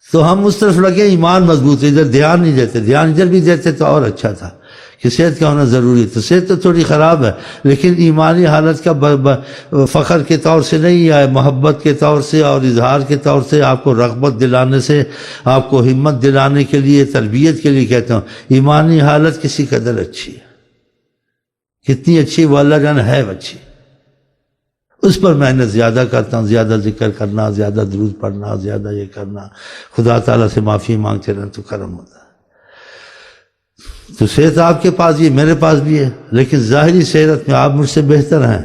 تو ہم اس طرف لگے ایمان مضبوط ہے، ادھر دھیان نہیں دیتے، دھیان ادھر بھی دیتے تو اور اچھا تھا کہ صحت کا ہونا ضروری، تو صحت تو تھوڑی خراب ہے لیکن ایمانی حالت کا فخر کے طور سے نہیں ہے، محبت کے طور سے اور اظہار کے طور سے، آپ کو رغبت دلانے سے، آپ کو ہمت دلانے کے لیے، تربیت کے لیے کہتا ہوں ایمانی حالت کسی قدر اچھی ہے، کتنی اچھی وہ اللہ جان ہے اچھی، اس پر محنت زیادہ کرتا ہوں، زیادہ ذکر کرنا، زیادہ درود پڑھنا، زیادہ یہ کرنا، خدا تعالیٰ سے معافی مانگتے رہنا تو کرم ہوتا ہے۔ تو صحت آپ کے پاس بھی میرے پاس بھی ہے، لیکن ظاہری صحت میں آپ مجھ سے بہتر ہیں،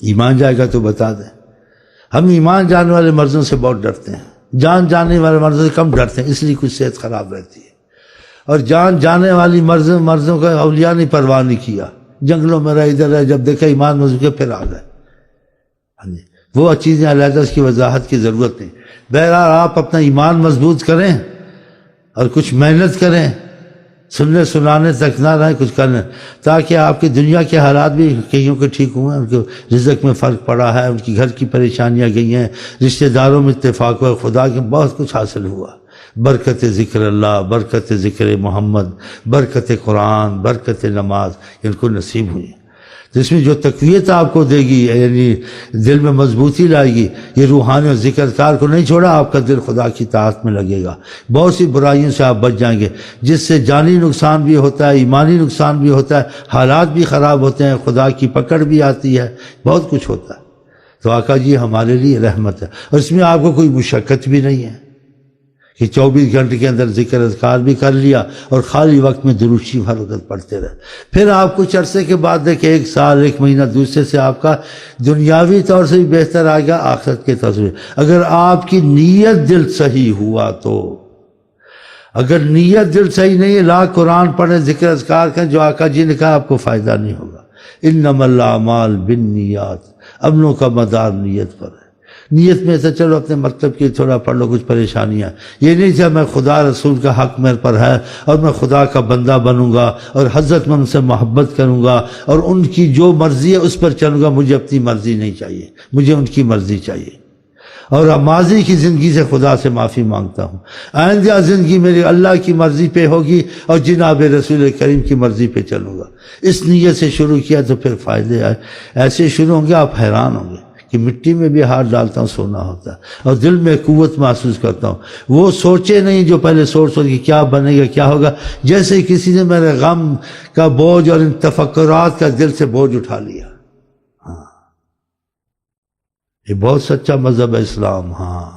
ایمان جائے گا تو بتا دیں۔ ہم ایمان جانے والے مرضوں سے بہت ڈرتے ہیں، جان جانے والے مرضوں سے کم ڈرتے ہیں، اس لیے کچھ صحت خراب رہتی ہے، اور جان جانے والی مرضوں کا اولیاء نے پرواہ نہیں کیا، جنگلوں میں رہے، ادھر رہے، جب دیکھا ایمان مضبوط کے پھر آ گئے۔ وہ چیزیں علیحدہ اس کی وضاحت کی ضرورت نہیں۔ بہرحال آپ اپنا ایمان مضبوط کریں اور کچھ محنت کریں، سننے سنانے تک نہ رہیں، کچھ کریں، تاکہ آپ کی دنیا کے حالات بھی کئیوں کے ٹھیک ہوئے، ان کے رزق میں فرق پڑا ہے، ان کی گھر کی پریشانیاں گئی ہیں، رشتہ داروں میں اتفاق ہوا، خدا کے بہت کچھ حاصل ہوا، برکت ذکر اللہ، برکت ذکر محمد، برکت قرآن، برکت نماز ان کو نصیب ہوئی۔ تو اس میں جو تقویت آپ کو دے گی، یعنی دل میں مضبوطی لائے گی، یہ روحانی اور ذکر کار کو نہیں چھوڑا، آپ کا دل خدا کی طاعت میں لگے گا، بہت سی برائیوں سے آپ بچ جائیں گے، جس سے جانی نقصان بھی ہوتا ہے، ایمانی نقصان بھی ہوتا ہے، حالات بھی خراب ہوتے ہیں، خدا کی پکڑ بھی آتی ہے، بہت کچھ ہوتا ہے۔ تو آقا جی ہمارے لیے رحمت ہے، اور اس میں آپ کو کوئی مشقت بھی نہیں ہے کہ 24 گھنٹے کے اندر ذکر اذکار بھی کر لیا اور خالی وقت میں درود شریف ہر وقت پڑھتے رہے۔ پھر آپ کچھ عرصے کے بعد دیکھیں، 1 سال 1 مہینہ دوسرے سے آپ کا دنیاوی طور سے بھی بہتر آئے گا، آخرت کے طور سے بھی، اگر آپ کی نیت دل صحیح ہوا تو۔ اگر نیت دل صحیح نہیں ہے، لا قرآن پڑھیں، ذکر اذکار کریں، جو آقا جی نے کہا آپ کو فائدہ نہیں ہوگا۔ انما الاعمال بالنیات، عملوں کا مدار نیت پر ہے۔ نیت میں سے چلو اپنے مطلب کی تھوڑا پڑھ لو، کچھ پریشانیاں، یہ نہیں کہ میں خدا رسول کا حق میرے پر ہے اور میں خدا کا بندہ بنوں گا اور حضرت میں ان سے محبت کروں گا اور ان کی جو مرضی ہے اس پر چلوں گا، مجھے اپنی مرضی نہیں چاہیے، مجھے ان کی مرضی چاہیے، اور ماضی کی زندگی سے خدا سے معافی مانگتا ہوں، آئندہ زندگی میری اللہ کی مرضی پہ ہوگی اور جناب رسول کریم کی مرضی پہ چلوں گا۔ اس نیت سے شروع کیا تو پھر فائدے آئے، ایسے شروع ہوں گے آپ حیران ہوں گے کہ مٹی میں بھی ہاتھ ڈالتا ہوں سونا ہوتا ہے، اور دل میں قوت محسوس کرتا ہوں۔ وہ سوچے نہیں جو پہلے سوچ کہ کیا بنے گا کیا ہوگا، جیسے کسی نے میرے غم کا بوجھ اور ان تفکرات کا دل سے بوجھ اٹھا لیا۔ ہاں یہ بہت سچا مذہب ہے اسلام۔ ہاں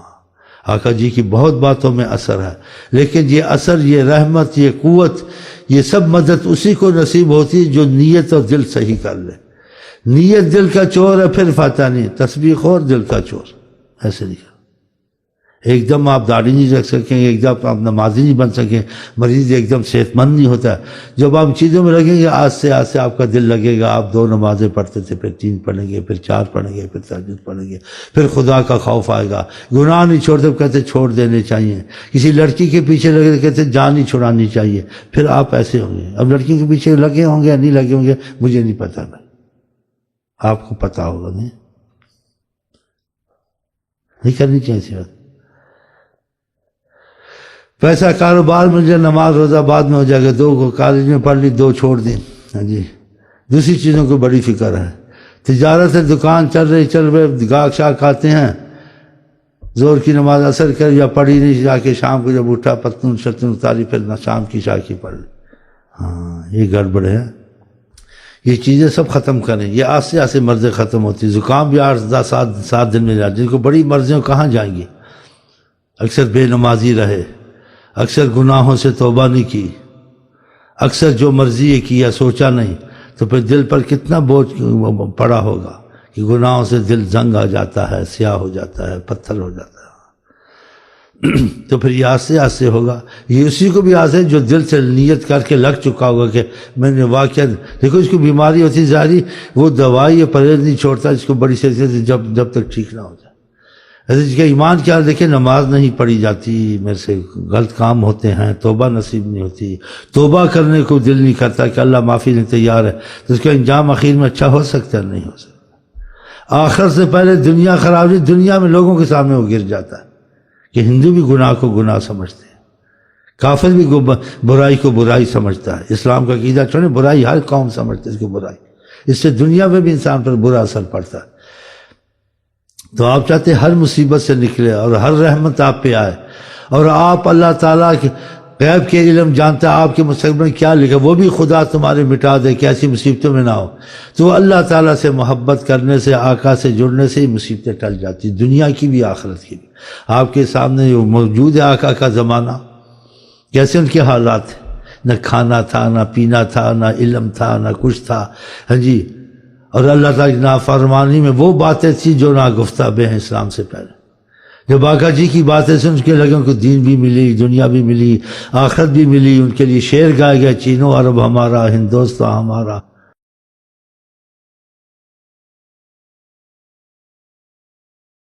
آقا جی کی بہت باتوں میں اثر ہے، لیکن یہ اثر، یہ رحمت، یہ قوت، یہ سب مدد اسی کو نصیب ہوتی ہے جو نیت اور دل صحیح کر لے۔ نیت دل کا چور ہے، پھر فاتحہ نہیں، تسبیح خور دل کا چور، ایسے نہیں۔ ایک دم آپ داڑھی نہیں رکھ سکیں، ایک دم آپ نمازی نہیں بن سکیں، مریض ایک دم صحت مند نہیں ہوتا۔ جب آپ چیزوں میں لگیں گے، آج سے آپ کا دل لگے گا، آپ 2 نمازیں پڑھتے تھے، پھر 3 پڑھیں گے، پھر 4 پڑھیں گے، پھر تہجد پڑھیں گے، پھر خدا کا خوف آئے گا، گناہ نہیں چھوڑتے کہتے چھوڑ دینے چاہیے، کسی لڑکی کے پیچھے لگے کہتے جان نہیں چھڑانی چاہیے، پھر آپ ایسے ہوں گے۔ اب لڑکی کے پیچھے لگے ہوں گے یا نہیں لگے ہوں گے مجھے نہیں پتا، آپ کو پتا ہوگا، نہیں کرنی چاہیے ایسی بات۔ پیسہ کاروبار میں جو نماز روزہ بعد میں ہو جائے گا، 2 کالج میں پڑھ لی، 2 چھوڑ دی، ہاں جی، دوسری چیزوں کو بڑی فکر ہے، تجارت ہے، دکان چل رہے، گاہک شاک آتے ہیں، زور کی نماز اثر کر یا پڑھی نہیں، جا کے شام کو جب اٹھا پتون شتون اتاری، پھر شام کی شاہ کی پڑھ لی۔ ہاں یہ گڑبڑ ہے، یہ چیزیں سب ختم کریں، یہ آستے آستے مرضیں ختم ہوتی، زکام بھی 8-7 دن میں جاتے، جن کو بڑی مرضیاں کہاں جائیں گی، اکثر بے نمازی رہے، اکثر گناہوں سے توبہ نہیں کی، اکثر جو مرضی کیا سوچا نہیں، تو پھر دل پر کتنا بوجھ پڑا ہوگا کہ گناہوں سے دل زنگ آ جاتا ہے، سیاہ ہو جاتا ہے، پتھر ہو جاتا ہے۔ تو پھر یہ آستے آستے ہوگا، یہ اسی کو بھی آستے جو دل سے نیت کر کے لگ چکا ہوگا کہ میں نے واقعہ، دیکھو اس کو بیماری ہوتی ظاہری، وہ دوائی یا پرہیز نہیں چھوڑتا، اس کو بڑی سیاست جب تک ٹھیک نہ ہو جائے۔ اس کا ایمان کیا، دیکھیں نماز نہیں پڑھی جاتی، میرے سے غلط کام ہوتے ہیں، توبہ نصیب نہیں ہوتی، توبہ کرنے کو دل نہیں کرتا کہ اللہ معافی نہیں تیار ہے، تو اس کا انجام اخیر میں اچھا ہو سکتا ہے؟ نہیں ہو سکتا۔ آخر سے پہلے دنیا خراب نہیں، دنیا میں لوگوں کے سامنے وہ گر جاتا ہے کہ ہندو بھی گناہ کو گناہ سمجھتے ہیں، کافر بھی برائی کو برائی سمجھتا ہے۔ اسلام کا عقیدہ چھوڑیں، برائی ہر قوم سمجھتے ہے اس کو برائی، اس سے دنیا میں بھی انسان پر برا اثر پڑتا ہے۔ تو آپ چاہتے ہیں ہر مصیبت سے نکلے اور ہر رحمت آپ پہ آئے، اور آپ اللہ تعالیٰ کے غیب کے علم جانتا ہے آپ کے مستقبل میں کیا لکھا، وہ بھی خدا تمہارے مٹا دے کہ ایسی مصیبتوں میں نہ ہو۔ تو اللہ تعالیٰ سے محبت کرنے سے، آقا سے جڑنے سے ہی مصیبتیں ٹل جاتی، دنیا کی بھی آخرت کی بھی۔ آپ کے سامنے جو موجود ہے آقا کا زمانہ، کیسے ان کے حالات ہیں، نہ کھانا تھا، نہ پینا تھا، نہ علم تھا، نہ کچھ تھا، ہاں جی، اور اللہ تعالیٰ کی نافرمانی میں وہ باتیں تھیں جو ناگفتہ بے ہیں اسلام سے پہلے۔ جب آقا جی کی باتیں سن کے لگے ان کو دین بھی ملی، دنیا بھی ملی، آخرت بھی ملی، ان کے لیے شعر گائے گئے، چینو عرب ہمارا، ہندوستان ہمارا۔